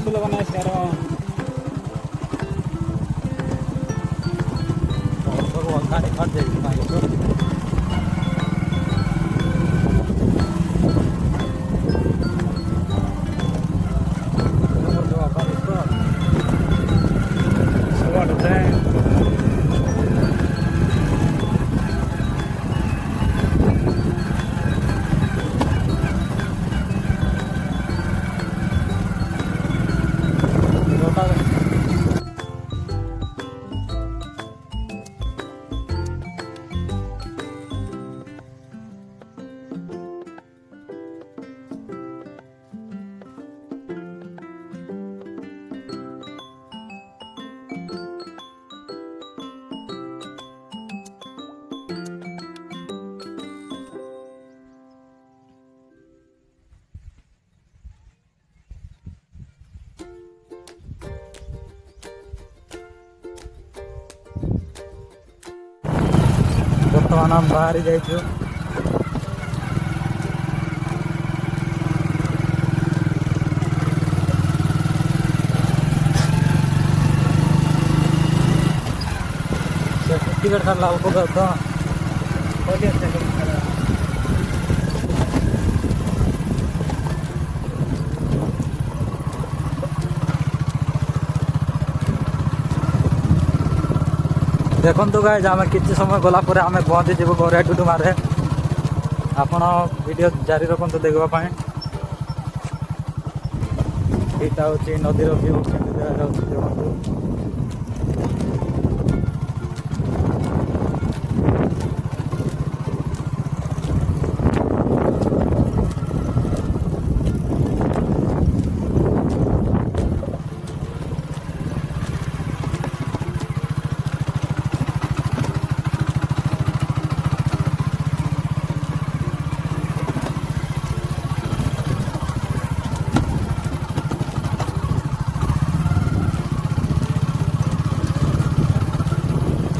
लगा सुलभ गाड़ी फट जाएगी बर्तमान हम बाहरी जाइए टिकट काढला उपगत देखो गाइज आम कि समय गला आम पहुँची जीव गोरे डुडुमारे आपण वीडियो जारी रखते देखा यहाँ हूँ नदीर व्यू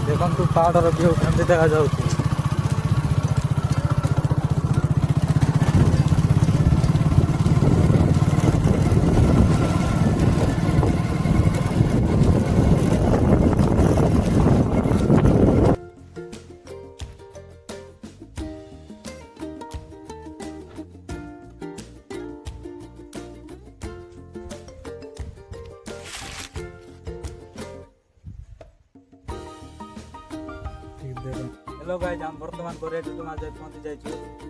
देखो देखु पहाड़ व्यू केमती देखा जाऊँ हेलो गाइज हम बर्तमान गोरे डुडुमार जाए पहुँची जाइए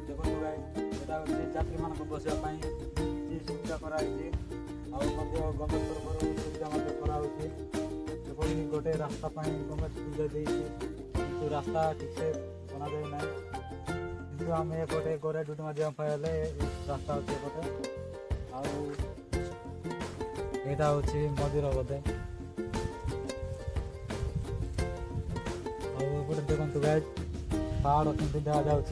देखो गाइज यहाँ हूँ यात्री मान बसापी सुविधा कराई गवर्नमेंट तरफ सुविधा कराई देखो गोटे रास्ता गवर्नमेंट सुविधा देती रास्ता ठीक से बना जाए ना कि आम एपटे गोरे डुडुमार जाए रास्ता अच्छे एपटे आईटा हूँ मंदिर बोधे देखो गाइज पहाड़ केमती देखा जाऊँ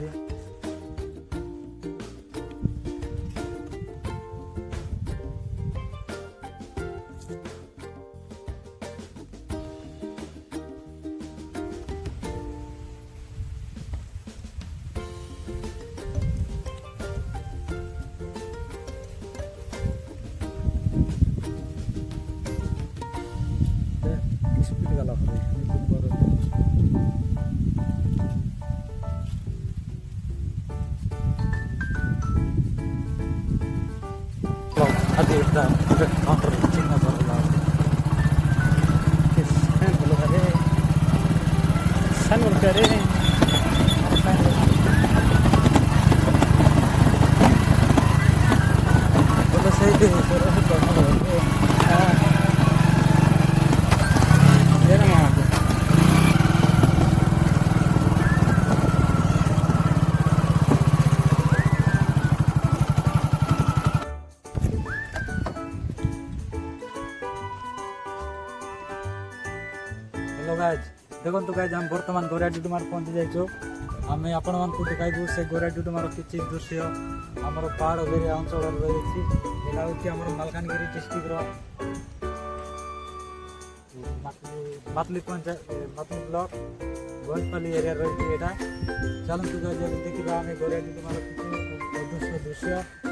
स्पीड गला ada counter Cina baru san belum ada boleh saya itu hello guys देखो गाइज हम बर्तमान गोरा डुडुमार पहुँची जाइए आम आपण मानक देखाइबू से गोरा डुडुमार किसी दृश्य आमर पहाड़ एरिया अंचल रही यहाँ हूँ Malkangiri district Matli panchayat Matli block Baipali area ରହିଛି ଏଇଟା ଚାଲନ୍ତୁ ଗାଇଜ ଦେଖିବା ଆମେ ଘରେ ଆଜି ତୁମର କିଛି ଅଦୃଶ୍ୟ ଦୃଶ୍ୟ